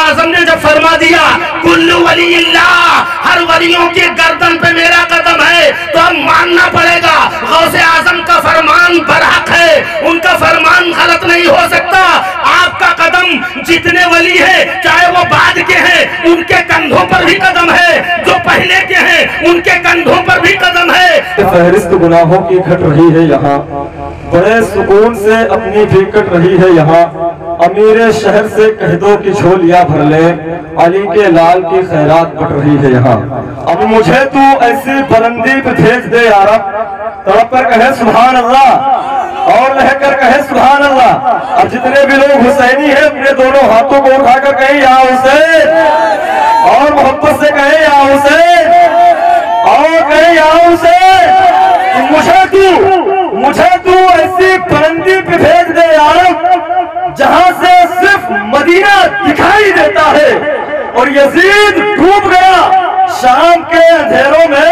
आजम ने जब फरमा दिया कुल्लु वलील्लाह, हर वलियों की गर्दन पे मेरा कदम है, तो अब मानना पड़ेगा गौसे आजम का फरमान बरहक है, उनका फरमान गलत नहीं हो सकता। आपका कदम जितने वली है, चाहे वो बाद के हैं, उनके कंधों पर भी कदम है, जो पहले के हैं उनके कंधों पर भी कदम है। फहरिस्त गुनाहों की घट रही है यहाँ, बड़े सुकून से अपनी भी कट रही है यहाँ। अमीर शहर से कह दो कि झोलियां भर ले, अली के लाल की खैरात बट रही है यहाँ। अब मुझे तू ऐसी बुलंदी पे भेज दे यार, तड़प कर कहे सुभान अल्लाह और लहकर कहे सुभान अल्लाह। अब जितने भी लोग हुसैनी हैं अपने दोनों हाथों को उठाकर कहें या हुसैन, और मोहब्बत से कहें या हुसैन, और कहें या हुसैन। मुझे तू ऐसी बुलंदी पे भेज दे यार, जहां से सिर्फ मदीना दिखाई देता है और यजीद डूब गया शाम के अंधेरों में,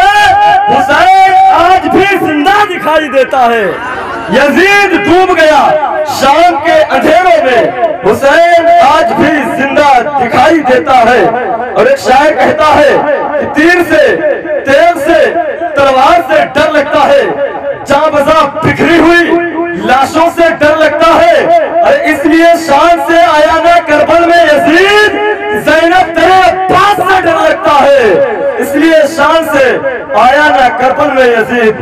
हुसैन आज भी जिंदा दिखाई देता है। यजीद डूब गया शाम के अंधेरों में, हुसैन आज भी जिंदा दिखाई देता है। और एक शायर कहता है कि तीर से, तेल से, तलवार से डर लगता है, जहां बजा बिखरी हुई लाशों से डर लगता है। अरे इसलिए शान से आया ना करबल में यजीद, ज़ैनब तेरे अब्बास से डर लगता है। इसलिए शान से आया ना करबल में यजीद,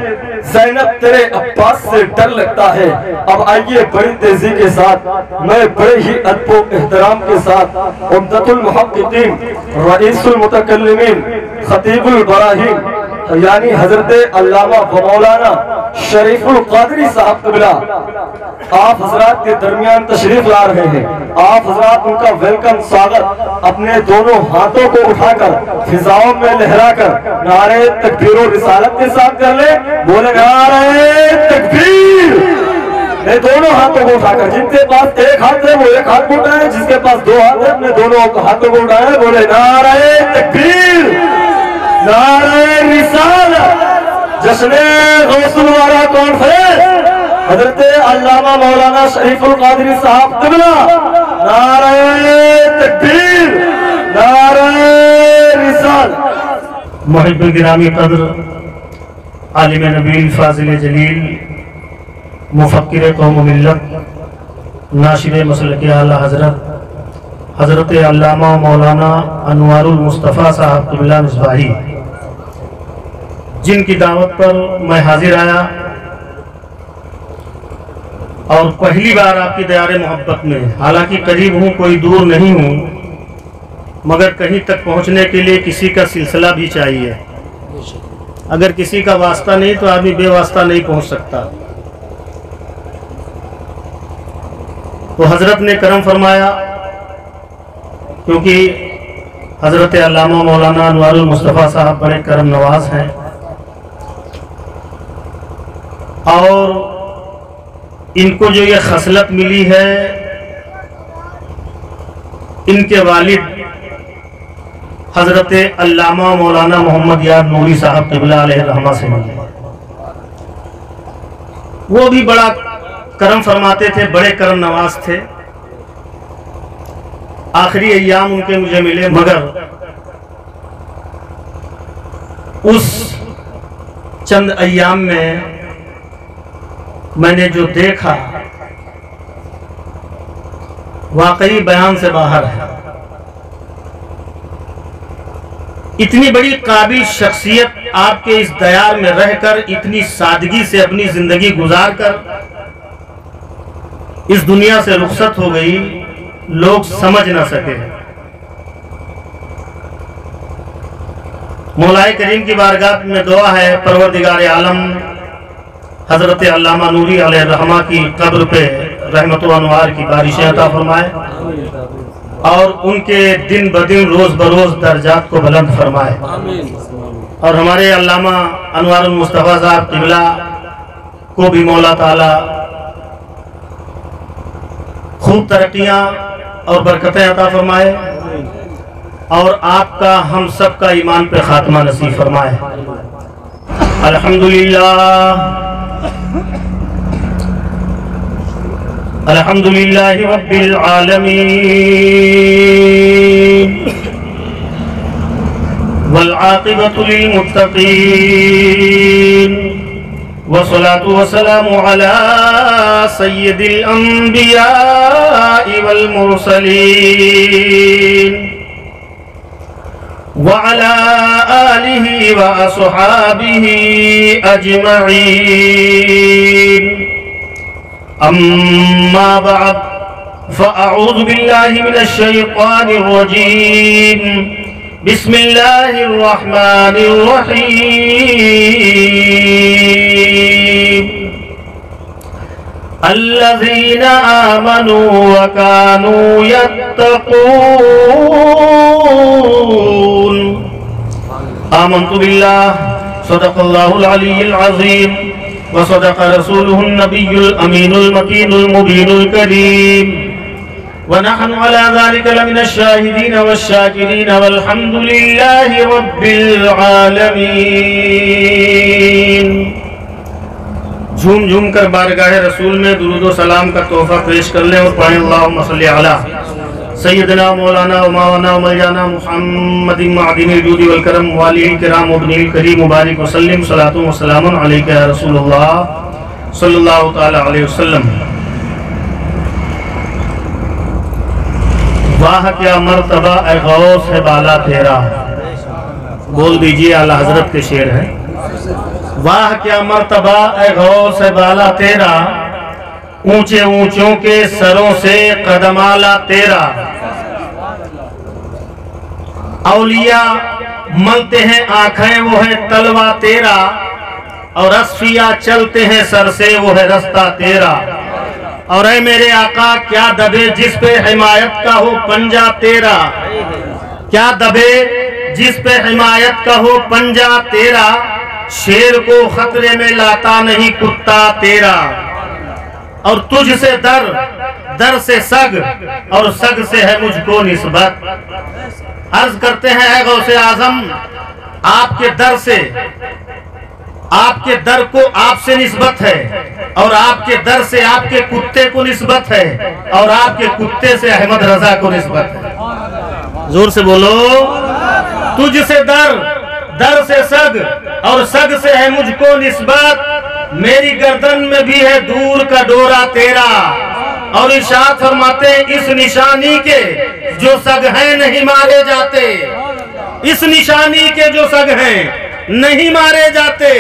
ज़ैनब तेरे अब्बास से डर लगता है। अब आइए बड़ी तेजी के साथ, मैं बड़े ही अदब एहतराम के साथ उम्दतुल मुहक्किकीन, रईसुल मुतकल्लिमीन, खतीबुल बराहीन यानी हजरत अल्लामा व मौलाना शरीफुल कादरी साहब क़िबला आप हजरात के दरमियान तशरीफ ला रहे हैं। आप हजरात उनका वेलकम स्वागत अपने दोनों हाथों को उठाकर फिजाओं में लहराकर नारे तकबीर और रिसालत के साथ कर ले। बोले नारे तकबीर, दोनों हाथों को उठाकर, जिनके पास एक हाथ है वो एक हाथ को उठाए, जिसके पास दो हाथ है अपने दोनों हाथों को उठाए। बोले नारे तकबीर, नारे रिसालत। जश्ने गौसुल वाला कॉन्फ्रेंस हजरत अल्लामा मौलाना शरीफुल कादरी साहब क़िबला, नारे तकबीर, नारे रिसालत। मुहिब्बुल गिरामी कद्र, आलिम नबील, फाजिल जलील, मुफक्किर कौम मिल्लत, नाशिर मसलक आला हजरत अल्लामा मौलाना अनवारुल मुस्तफ़ा साहब क़िबला मिसबाही, जिनकी दावत पर मैं हाजिर आया और पहली बार आपकी दयारे मोहब्बत में, हालांकि करीब हूँ कोई दूर नहीं हूँ, मगर कहीं तक पहुँचने के लिए किसी का सिलसिला भी चाहिए। अगर किसी का वास्ता नहीं तो आदमी बेवास्ता नहीं पहुँच सकता। तो हजरत ने करम फरमाया, क्योंकि हजरत अल्लामा मौलाना अनवारुल मुस्तफ़ा साहब बड़े करम नवाज हैं और इनको जो ये खसलत मिली है इनके वालिद हजरत अल्लामा मौलाना मोहम्मद यार नूरी साहब क़िबला अलैहि रहमा से मिली। वो भी बड़ा करम फरमाते थे, बड़े करम नवाज थे। आखिरी अय्याम उनके मुझे मिले, मगर उस चंद अय्याम में मैंने जो देखा वाकई बयान से बाहर है। इतनी बड़ी काबिल शख्सियत आपके इस दयार में रहकर, इतनी सादगी से अपनी जिंदगी गुजारकर इस दुनिया से रुखसत हो गई, लोग समझ ना सके। मौलाए करीम की बारगाह में दुआ है, परवरदिगार आलम हजरत अल्लामा नूरी अलैहि रहमा की कब्र पे रहमत व अनवार की बारिशें अता फरमाए और उनके दिन ब दिन रोज बरोज दर्जात को बुलंद फरमाए। और हमारे अल्लामा अनवारुल मुस्तफ़ा साहब क़िबला को भी मौला ताला खूब तरक्कियां और बरकतें अता फरमाए और आपका हम सब का ईमान पे खात्मा नसीब फरमाए। अल्हम्दुलिल्लाह अल्हम्दुलिल्लाहि रब्बिल आलमीन। वल आक़िबतु लिल मुत्तक़ीन वस्सलातु वस्सलामु अला सय्यिदिल अंबियाइ वल मुरसलीन व अला आलिहि व अस्हाबिहि अजमईन। अम्मा बअद फ़अऊज़ु बिल्लाहि मिनश शैतानिर रजीम। बिस्मिल्लाहिर रहमानिर रहीम। अल्लज़ीना आमनू व कानू यत्तक़ून। आमन्तु बिल्लाह सदक़ल्लाहुल अलिय्युल अज़ीम व सदक़ रसूलुहुन नबियुल अमीनुल मकीनुल मुबीनुल करीम व नहनु अला ज़ालिका लमिनश शाहिदीन वश्शाकिरीन वल्हम्दुलिल्लाहि रब्बिल आलमीन। झूम झूम कर बारगाह रसूल में दुरूद व सलाम का तोहफा पेश कर लें और पढ़ें अल्लाहुम्मा सल्ली अला सय्यदना मौलाना व मौलाना मौलाना मुहम्मदिन मअदिनिल जूदि वल करम वालिल किराम वब्निल करीम मुबारक वसल्लम सलातु व सलामुन अलैका या रसूलल्लाह सल्लल्लाहु तआला अलैहि वसल्लम। वाह क्या मर्तबा ए गौस है बाला तेरा। बोल दीजिए आला हजरत के शेर है। वाह क्या मर्तबा ए गौस है बाला तेरा, ऊंचे ऊंचों के सरों से कदमाला तेरा। औलिया मलते हैं आंखें वो है तलवा तेरा, और असफिया चलते हैं सर से वो है रास्ता तेरा। और ऐ मेरे आका क्या दबे जिस पे हिमायत का हो पंजा तेरा, क्या दबे जिस पे हिमायत का हो पंजा तेरा। शेर को खतरे में लाता नहीं कुत्ता तेरा। और तुझसे दर, दर से सग, और सग से है मुझको निस्बत। अर्ज करते हैं ऐ गौसे आजम आपके दर से, आपके दर को आपसे निस्बत है, और आपके दर से आपके कुत्ते को निस्बत है, और आपके कुत्ते से अहमद रजा को निस्बत है। जोर से बोलो। तुझसे दर, दर से सग, और सग से है मुझको निस्बत। मेरी गर्दन में भी है दूर का डोरा तेरा। और इरशाद फरमाते इस निशानी के जो सग हैं नहीं मारे जाते, इस निशानी के जो सग हैं नहीं मारे जाते।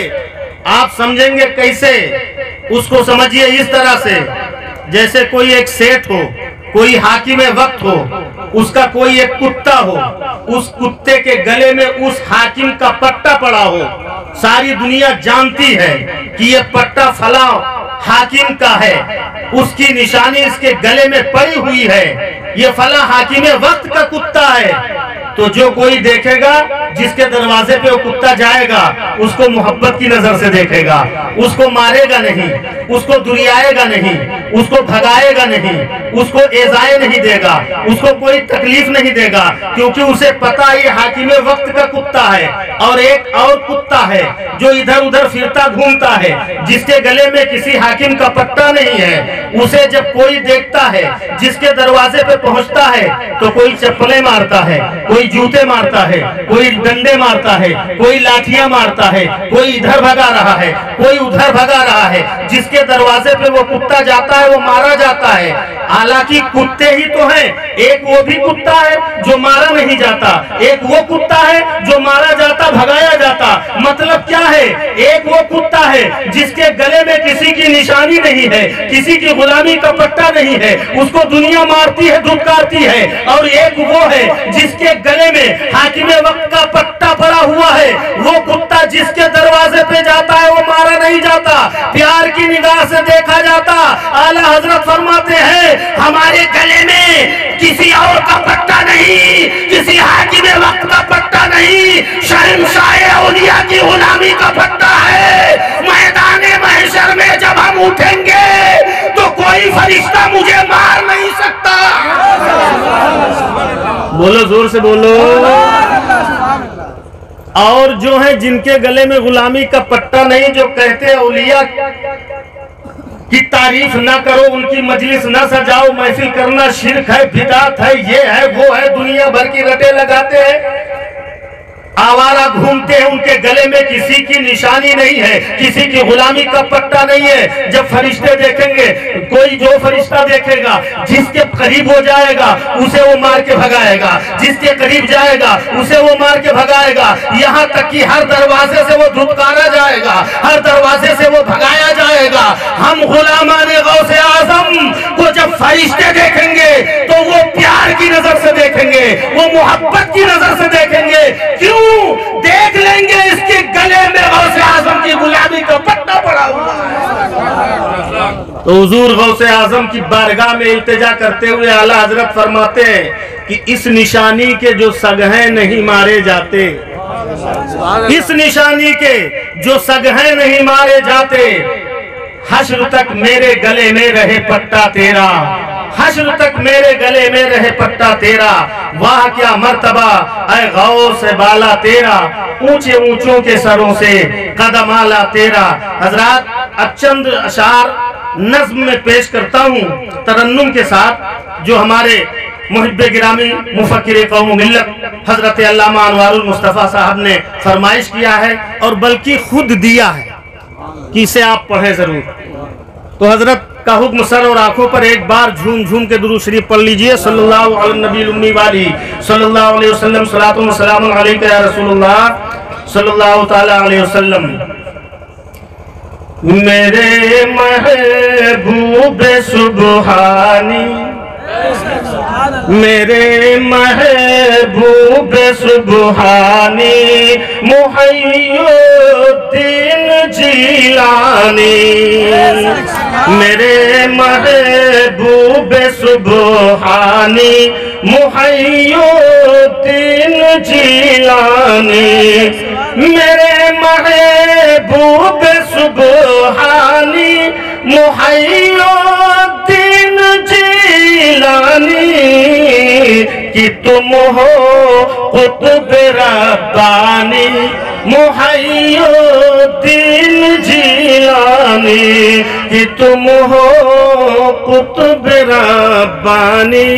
आप समझेंगे कैसे? उसको समझिए इस तरह से जैसे कोई एक सेठ हो, कोई हाकिम वक्त हो, उसका कोई एक कुत्ता हो, उस कुत्ते के गले में उस हाकिम का पट्टा पड़ा हो। सारी दुनिया जानती है कि ये पट्टा फला हाकिम का है, उसकी निशानी इसके गले में पड़ी हुई है, ये फला हाकिम वक्त का कुत्ता है। तो जो कोई देखेगा, जिसके दरवाजे पे वो कुत्ता जाएगा, उसको मोहब्बत की नजर से देखेगा, उसको मारेगा नहीं, उसको दुरियाएगा नहीं, उसको भगाएगा नहीं, उसको एजाए नहीं देगा, उसको कोई तकलीफ नहीं देगा, क्योंकि उसे पता ये हाकिम वक्त का कुत्ता है। और एक और कुत्ता है जो इधर उधर फिरता घूमता है, जिसके गले में किसी हाकिम का पट्टा नहीं है। उसे जब कोई देखता है, जिसके दरवाजे पे पहुंचता है, तो कोई चप्पलें मारता है, कोई जूते मारता है, कोई डंडे मारता है, कोई लाठियां मारता है, कोई इधर भगा रहा है, कोई उधर भगा रहा है। जिसके दरवाजे पे वो कुत्ता जाता है वो मारा जाता है। हालांकि कुत्ते ही तो हैं, एक वो भी कुत्ता है जो मारा नहीं जाता, एक वो कुत्ता है जो मारा जाता भगाया जाता। मतलब क्या है? एक वो कुत्ता है जिसके गले में किसी की निशानी नहीं है, किसी की गुलामी का पट्टा नहीं है, उसको दुनिया मारती है, धुतकारती है। और एक वो है जिसके गले में हाकिमे वक्त का पट्टा पड़ा हुआ है, वो कुत्ता जिसके दरवाजे पे जाता है वो मारा नहीं जाता, प्यार की निगाह से देखा जाता। आला हजरत फरमाते हैं हमारे गले में किसी और का पट्टा नहीं, किसी हाकिमे वक्त का पट्टा नहीं, शहंशाह औलिया की गुलामी का पट्टा है। मैदाने महशर में जब हम उठेंगे तो कोई फरिश्ता मुझे मार नहीं सकता। बोलो, जोर से बोलो। और जो है जिनके गले में गुलामी का पट्टा नहीं, जो कहते हैं औलिया की तारीफ ना करो, उनकी मजलिस ना सजाओ, महफिल करना शिर्क है, बिदात है, ये है वो है, दुनिया भर की रटे लगाते हैं। आवारा घूमते हैं, उनके गले में किसी की निशानी नहीं है, किसी की गुलामी का पट्टा नहीं है। जब फरिश्ते देखेंगे, कोई जो फरिश्ता देखेगा, जिसके करीब हो जाएगा उसे वो मार के भगाएगा, जिसके करीब जाएगा उसे वो मार के भगाएगा, यहाँ तक कि हर दरवाजे से वो धुतकारा जाएगा, हर दरवाजे से वो भगाया जाएगा। हम गुलामाने गौसे आजम को जब फरिश्ते देखेंगे तो वो प्यार की नजर से देखेंगे, वो मोहब्बत की नजर से देखेंगे। क्यों देख लेंगे? इसके गले में गौसे आजम की गुलामी का पट्टा पड़ा हुआ है। तो हुजूर गौसे आजम की बारगाह में इल्तिजा करते हुए आला हजरत फरमाते हैं कि इस निशानी के जो सगहे नहीं मारे जाते, इस निशानी के जो सगहे नहीं मारे जाते, हश्र तक मेरे गले में रहे पट्टा तेरा, हश्र तक मेरे गले में रहे पट्टा तेरा। वाह क्या मर्तबा ऐ गौस बाला तेरा, ऊंचे ऊंचों के सरों से कदम आला तेरा। हजरात, अब चंद अशार नज्म में पेश करता हूँ तरन्नुम के साथ, जो हमारे मुहिब्बे गिरामी मुफक्किर कौम मिल्लत हजरत अल्लामा अनवारुल मुस्तफा साहब ने फरमाइश किया है और बल्कि खुद दिया है कि इसे आप पढ़ें जरूर। तो हजरत का हुक्म सर और आंखों पर एक बार झूम झूम के दुरूद शरीफ पढ़ लीजिए। सल्लल्लाहु अलैहि नबी उम्मी वाली सल्लल्लाहु अलैहि वसल्लम, सलातुन व सलामुन अलैका या रसूलुल्लाह सल्लल्लाहु ताला अलैहि वसल्लम। मेरे महबूब सुबहानी, मेरे महबूब सुबहानी, मुहय्यिद्दीन जिलानी, मेरे महबूब सुबहानी, मुहय्यिद्दीन जिलानी, मेरे महबूब सुबहानी, मुहय्यिद्दीन जिलानी, कि तुम हो कुतुब रब्बानी, मुहय्यिद्दीन जिलानी, कि तुम हो कुतुब रब्बानी।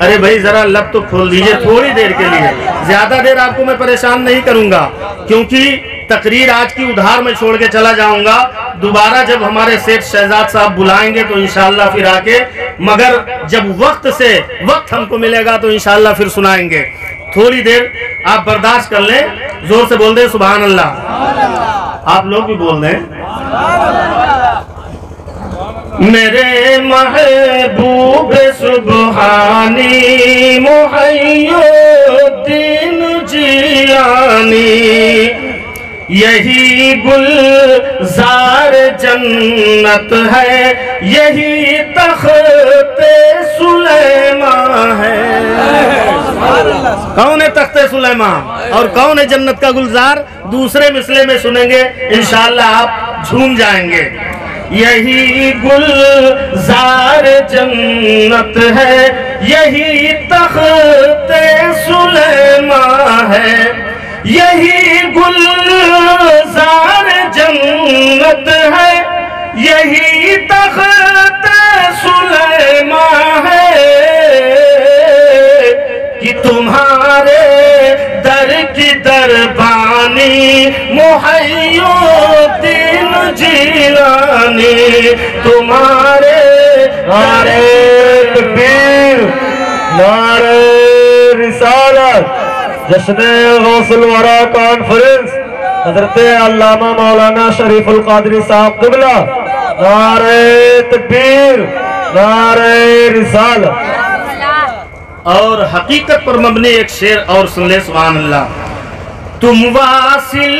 अरे भाई जरा लब तो खोल दीजिए थोड़ी देर के लिए, ज्यादा देर आपको मैं परेशान नहीं करूंगा, क्योंकि तकरीर आज की उधार में छोड़ के चला जाऊंगा। दोबारा जब हमारे सेठ शहजाद साहब बुलाएंगे तो इंशाल्लाह फिर आके, मगर जब वक्त हमको मिलेगा तो इंशाल्लाह फिर सुनाएंगे। थोड़ी देर आप बर्दाश्त कर लें, जोर से बोल दें सुभान अल्लाह। आप लोग भी बोल दें। मेरे महबूब सुबहानी, मुहय्यिद्दीन जिलानी, यही गुलजार जन्नत है, यही तख्ते सुलेमान है। कौन है तख्ते सुलेमान और कौन है जन्नत का गुलजार? दूसरे मिसले में सुनेंगे इंशाअल्लाह, आप झूम जाएंगे। यही गुलजार जन्नत है, यही तख्ते सुलेमान है, यही गुलजार जन्नत है, यही तख्ते सुलेमान है, कि तुम्हारे दर की दरबानी, मुहय्यिद्दीन जिलानी, तुम्हारे नारे तकबीर, नारे रिसालत, जश्न गौसुल वरा कॉन्फ्रेंस हजरत अल्लामा मौलाना शरीफुल कादरी साहब क़िबला। नारे तकबीर, नारे रिसालत। और हकीकत पर मबनी एक शेर और सुन ले, सुभान अल्लाह। तुम वासिल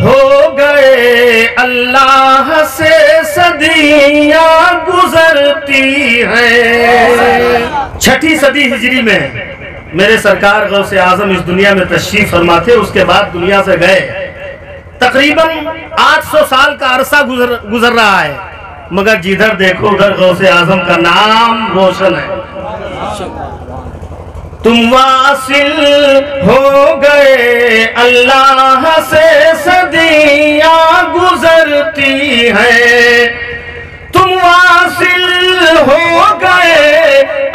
हो गए अल्लाह से, सदियां गुजरती हैं। छठी सदी हिजरी में मेरे सरकार गौसे आजम इस दुनिया में तशरीफ फरमाते, उसके बाद दुनिया से गए। तकरीबन 800 साल का अरसा गुजर रहा है, मगर जिधर देखो उधर गौसे आजम का नाम रोशन है। तुम वासिल हो गए अल्लाह से, सदियां गुजरती हैं। तुम वासिल हो गए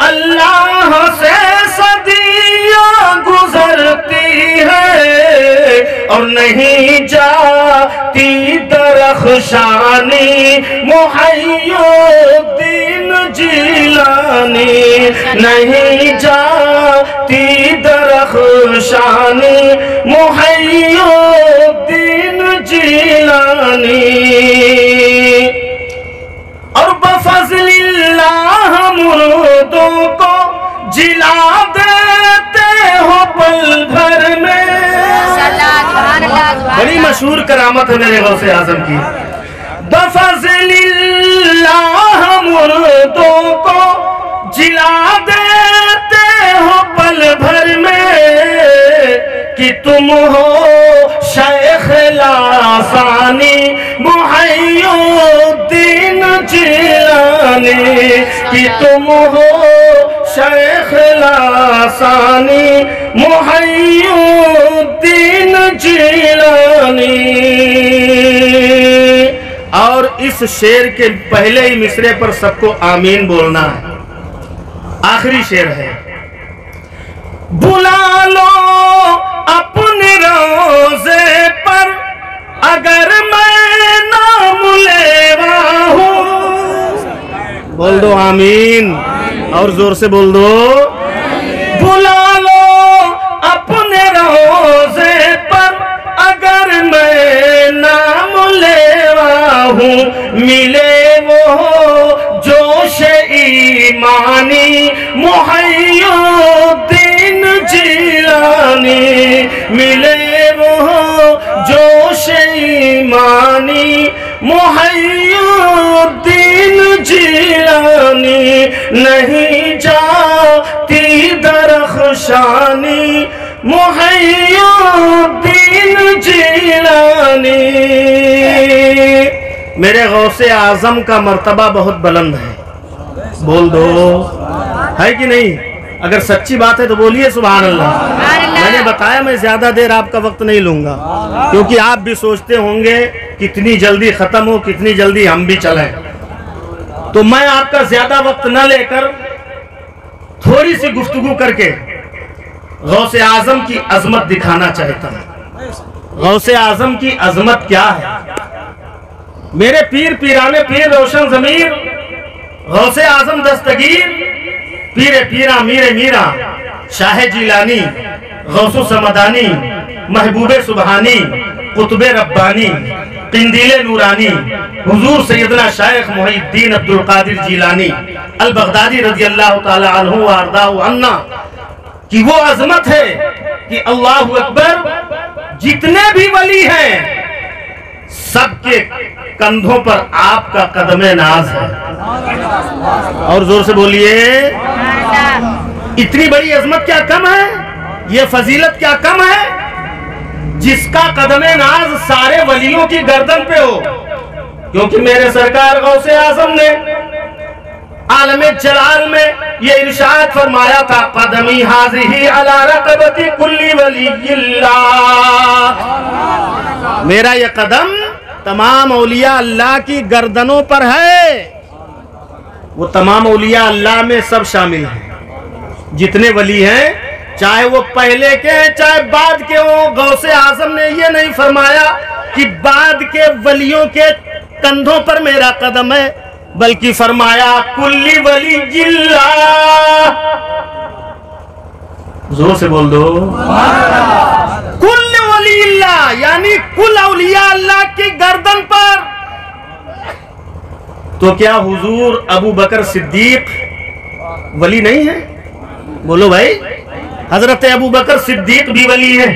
अल्लाह से, सदियां गुजरती हैं। दरख्शानी मुहय्यिद्दीन जिलानी, नहीं जाती दरख्शानी मुहय्यिद्दीन जिलानी। और बफज़लिल्लाह मुर्दों को जिला देते हो पल भर में। बड़ी मशहूर करामत है मेरे गौसे आज़म की। बफज़लिल्लाह मुर्दों को जिला देते हो पल भर में, कि तुम हो शेख लासानी मुहय्यिद्दीन जिलानी, कि तुम हो शेख लासानी मुहय्यिद्दीन जिलानी। और इस शेर के पहले ही मिसरे पर सबको आमीन बोलना है। आखिरी शेर है, बुला लो अपने रोज़े पर अगर मैं नाम लेवा हूँ। बोल दो आमीन, और जोर से बोल दो। बुला लो अपने रोज़े पर अगर मैं नाम लेवा हूँ, मिले वो जोश ईमानी मुहय्यिद्दीन जिलानी, मिले वो जोश ईमानी मुहय्यिद्दीन जिलानी, नहीं जाती दरख्शानी मुहय्यिद्दीन जिलानी। मेरे गौसे आजम का मर्तबा बहुत बुलंद है। बोल दो, है कि नहीं? अगर सच्ची बात है तो बोलिए सुभान अल्लाह। मैंने बताया मैं ज्यादा देर आपका वक्त नहीं लूंगा, क्योंकि आप भी सोचते होंगे कितनी जल्दी खत्म हो, कितनी जल्दी हम भी चलें। तो मैं आपका ज्यादा वक्त न लेकर थोड़ी सी गुफ्तगू करके गौसे आजम की अजमत दिखाना चाहता हूं। गौसे आजम की अजमत क्या है? मेरे पीर पीराने पीर रोशन जमीर गौसे आजम दस्तगीर पीरे पीरा मीरे मीरा शाह जिलानी गौसो समदानी महबूबे सुबहानी कुतुबे रब्बानी किंदीले नूरानी हुजूर सैयदना शेख मुहिद्दीन अब्दुल कादिर जिलानी अल बगदादी रज़ी अल्लाह ताला अन्हु व अर्दाहु अन्ना की वो अजमत है कि अल्लाहु अकबर, जितने भी वली हैं सबके कंधों पर आपका कदमे नाज है। और जोर से बोलिए, इतनी बड़ी अजमत क्या कम है, ये फजीलत क्या कम है जिसका कदमे नाज सारे वलियों की गर्दन पे हो। क्योंकि मेरे सरकार गौसे आजम ने आलमे जलाल में ये इरशाद फरमाया था, कदमी हाज़िही अला रक़बती कुल्ली वलिय्यिल्लाह, मेरा ये कदम तमाम औलिया अल्लाह की गर्दनों पर है। वो तमाम औलिया अल्लाह में सब शामिल हैं, जितने वली हैं, चाहे वो पहले के हैं चाहे बाद के हो। गौसे आजम ने ये नहीं फरमाया कि बाद के वलियों के कंधों पर मेरा कदम है, बल्कि फरमाया कुल्ली वलिय्यिल्लाह। जोर से बोल दो, कुल्ली वलिय्यिल्लाह, यानी कुल औलिया अल्लाह की गर्दन पर। तो क्या हुजूर अबू बकर सिद्दीक वली नहीं है? बोलो भाई, हजरत अबू बकर सिद्दीक भी वली है,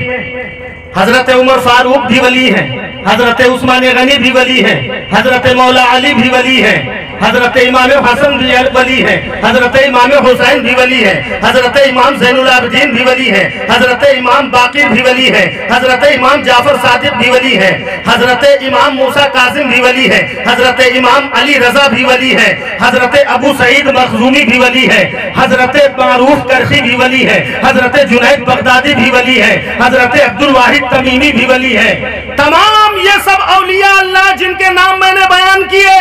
हजरत उमर फारूक भी वली है, हजरत उस्मान गनी भी वली है, हजरत मौला अली भी वली है, हजरत इमाम हसन भी वली है, हजरत इमाम हुसैन भी वली है, हजरत इमाम ज़ैनुल आबिदीन भी वली है, हजरत इमाम बाक़िर भी वली है, हजरत इमाम जाफर सादिक भी वली है, हजरत इमाम मूसा कासिम भी वली है, हजरत इमाम अली रजा भी वली है, हजरत अबू सईद मखजूमी भी वली है, हजरत मारूफ करखी भी वली है, हजरत जुनैद बगदादी भी वली है, हजरत अब्दुल वाहिद तमीमी भी वली है। तमाम ये सब औलिया अल्लाह जिनके नाम मैंने बयान किए,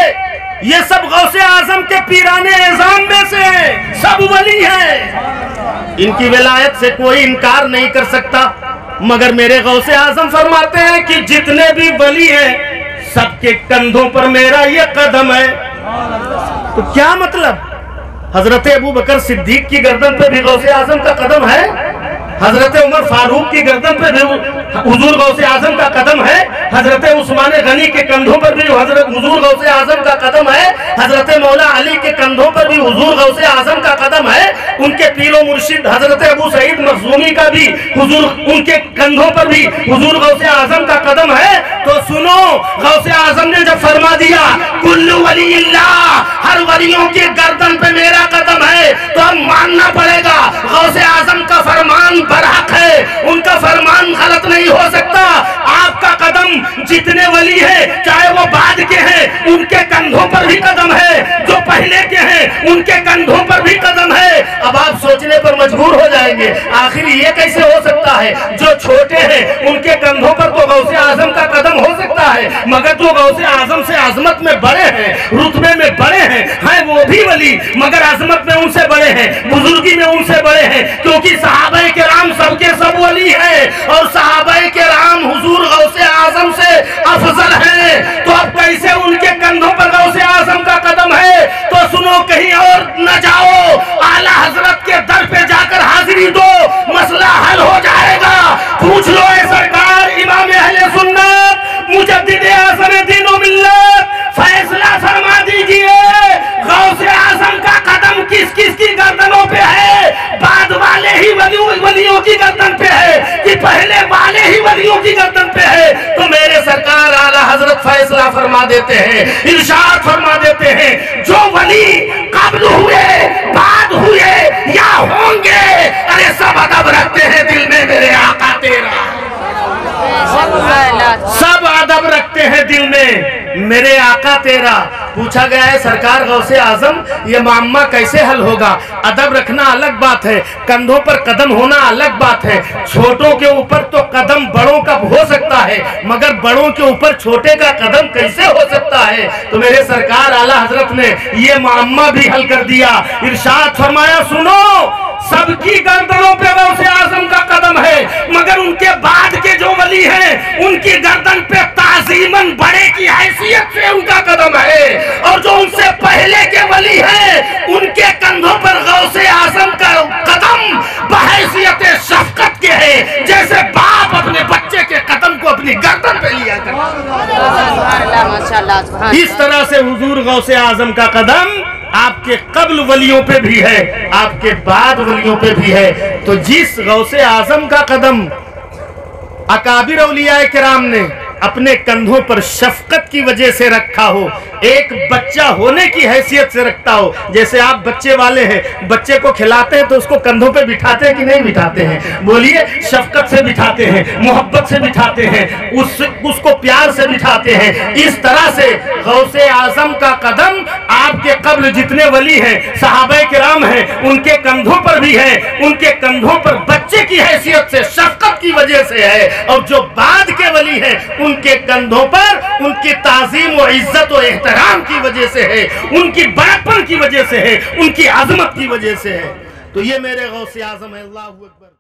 ये सब गौसे आजम के पीराने एज़ाम में से सब वली हैं। इनकी विलायत से कोई इनकार नहीं कर सकता, मगर मेरे गौसे आजम फरमाते हैं कि जितने भी वली हैं सबके कंधों पर मेरा ये कदम है। तो क्या मतलब? हजरत अबू बकर सिद्दीक की गर्दन पे भी गौसे आजम का कदम है, हजरत उमर फारूक की गर्दन पे भी हुजूर गौसे आजम का कदम है, हजरत उस्मान गनी के कंधों पर भी हजरत हुजूर गौसे आजम का कदम है, हजरत मौला अली के कंधों पर भी हुजूर गौसे आजम का कदम है, उनके पीरो मुर्शिद हजरत अबू सईद मखजूमी का भी हुजूर उनके कंधों पर भी हुजूर गौसे आजम का कदम है। तो सुनो, गौसे आजम ने जब फरमा दिया कुल्लु वलील्लाह, हर वलियों के गर्दन पे मेरा कदम है, तो अब मानना पड़ेगा गौसे आजम का फरमान बरहक है, उनका फरमान गलत नहीं हो सकता। आपका कदम जितने वली है, चाहे वो बाद के हैं, उनके कंधों पर भी कदम है, जो पहले के हैं उनके कंधों पर भी कदम है। अब आप सोचने पर मजबूर हो जाएंगे, आखिर ये कैसे हो सकता है? जो छोटे हैं उनके कंधों पर तो गौसे आजम का कदम हो सकता है, मगर जो गौसे आजम से अजमत में बड़े हैं, रुतबे में बड़े हैं वो भी वली, मगर अजमत में उनसे बड़े हैं, बुजुर्गी में उनसे बड़े हैं, क्योंकि सहाबाए किराम सबके सब वली है और सहाबाए किराम हुजूर गौसे आजम से अफजल हैं। तो अब कैसे उनके कंधों पर गौसे आजम का कदम है? तो सुनो, कहीं और न जाओ, आला हजरत के दर पे जाकर हाजिरी दो, मसला हल हो जाएगा। पूछ लो ए सरकार इमाम अहले सुन्नत मुजद्दिद आज़म दीन व मिल्लत, फैसला फरमा दीजिए गौसे आजम का कदम किस किस की गर्दनों पे है? बाद वाले ही वलियों की गर्दन पे है कि पहले वाले ही वलियों की गर्दन पे है? तो मेरे सरकार आला हजरत फैसला फरमा देते हैं, इरशाद फरमा देते हैं, जो वली कब्ल हुए, बाद हुए या होंगे, अरे सब अदब रखते हैं दिल में मेरे आका तेरा, सब अदब रखते हैं दिल में मेरे आका तेरा। पूछा गया है सरकार गौसे आजम ये मामला कैसे हल होगा? अदब रखना अलग बात है, कंधों पर कदम होना अलग बात है। छोटों के ऊपर तो कदम बड़ों का हो सकता है, मगर बड़ों के ऊपर छोटे का कदम कैसे हो सकता है? तो मेरे सरकार आला हजरत ने ये मामला भी हल कर दिया। इरशाद फरमाया, सुनो, सबकी गर्दनों पे गौसे आजम का कदम है, मगर उनके बाद के जो वली हैं उनकी गर्दन पे ताजीमन बड़े की हैसियत से उनका कदम है, और जो उनसे पहले के वली हैं उनके कंधों पर गौसे आजम का कदम बहैसियत शफकत के है, जैसे बाप अपने बच्चे के कदम को अपनी गर्दन पे लिया करता। इस तरह से हुजूर गौसे आजम का कदम आपके कब्ल वलियों पे भी है, आपके बाद वलियों पे भी है। तो जिस गौसे आजम का कदम अकाबिर औलिया किराम ने अपने कंधों पर शफकत की वजह से रखा हो, एक बच्चा होने की हैसियत से रखता हो, जैसे आप बच्चे वाले हैं, बच्चे को खिलाते हैं तो उसको कंधों पे बिठाते हैं कि नहीं बिठाते हैं? बोलिए, शफकत से बिठाते हैं, मोहब्बत से बिठाते हैं, उसको प्यार से बिठाते हैं। इस तरह से गौसे आजम का कदम आपके कब्ल जितने वली हैं, सहाबाए किराम हैं, उनके कंधों पर भी है, उनके कंधों पर बच्चे की हैसियत से शफकत की वजह से है, और जो बाद के वली हैं उनके कंधों पर उनकी ताजीम और इज्जत और एहतराम की वजह से है, उनकी बड़प्पन की वजह से है, उनकी अजमत की वजह से है। तो ये मेरे गौसे आजम है। अल्लाहू अकबर।